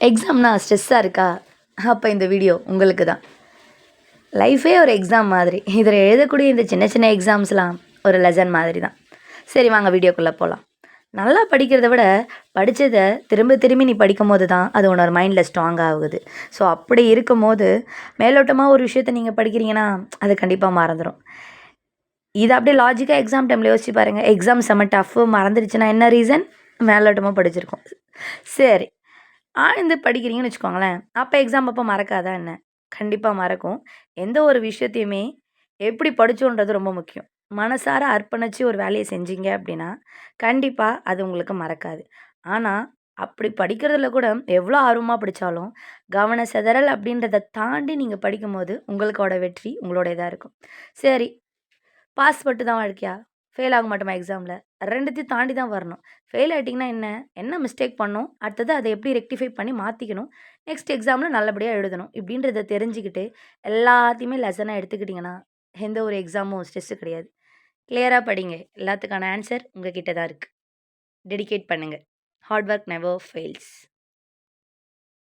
எக்ஸாம்னா ஸ்ட்ரெஸ்ஸாக இருக்கா? அப்போ இந்த வீடியோ உங்களுக்கு தான். லைஃபே ஒரு எக்ஸாம் மாதிரி. இதில் எழுதக்கூடிய இந்த சின்ன சின்ன எக்ஸாம்ஸ்லாம் ஒரு லெசன் மாதிரி தான். சரி வாங்க வீடியோக்குள்ளே போகலாம். நல்லா படிக்கிறத விட படித்ததை திரும்ப திரும்பி நீ படிக்கும்போது தான் அது உன்னோட மைண்டில் ஸ்ட்ராங் ஆகுது. ஸோ அப்படி இருக்கும்போது மேலோட்டமாக ஒரு விஷயத்த நீங்கள் படிக்கிறீங்கன்னா அது கண்டிப்பாக மறந்துடும். இதை அப்படியே லாஜிக்காக எக்ஸாம் டைமில் யோசிச்சு பாருங்கள். எக்ஸாம் செம்ம டஃப்பு மறந்துடுச்சுன்னா என்ன ரீசன்? மேலோட்டமாக படிச்சிருக்கோம். சரி, ஆழ்ந்து படிக்கிறீங்கன்னு வச்சுக்கோங்களேன். அப்போ எக்ஸாம் அப்போ மறக்காதா என்ன? கண்டிப்பாக மறக்கும். எந்த ஒரு விஷயத்தையுமே எப்படி படிச்சோன்றது ரொம்ப முக்கியம். மனசார அர்ப்பணிச்சு ஒரு வேலையை செஞ்சீங்க அப்படின்னா, கண்டிப்பா அது உங்களுக்கு மறக்காது. ஆனா, அப்படி படிக்கிறதுல கூட எவ்வளோ ஆர்வமா படிச்சாலும், கவன சிதறல் அப்படின்றத தாண்டி நீங்க படிக்கும்போது, உங்களுக்கோட வெற்றி உங்களோடதா இருக்கும். சரி, பாஸ் மட்டும் தான் வாழ்க்கையா? ஃபெயில் ஆக மாட்டோமா எக்ஸாம்ல? 2த்தையும் தாண்டி தான் வரணும். ஃபெயில் ஆயிட்டீங்கன்னா என்ன? என்ன மிஸ்டேக் பண்ணோம்? அடுத்தது அத எப்படி ரெக்டிஃபை பண்ணி மாத்திக்கணும்? நெக்ஸ்ட் எக்ஸாம்ல நல்லபடியா எழுதணும். இப்படின்றத தெரிஞ்சுக்கிட்டு, எல்லாத்தையுமே லெசனா எடுத்துக்கிட்டீங்கன்னா, எந்த ஒரு எக்ஸாமும் ஸ்ட்ரெஸ் கிடையாது. கிளியரா படிங்க. எல்லாத்துக்கான ஆன்சர் உங்க கிட்ட தான் இருக்கு. டெடிகேட் பண்ணுங்க. Hard work never fails.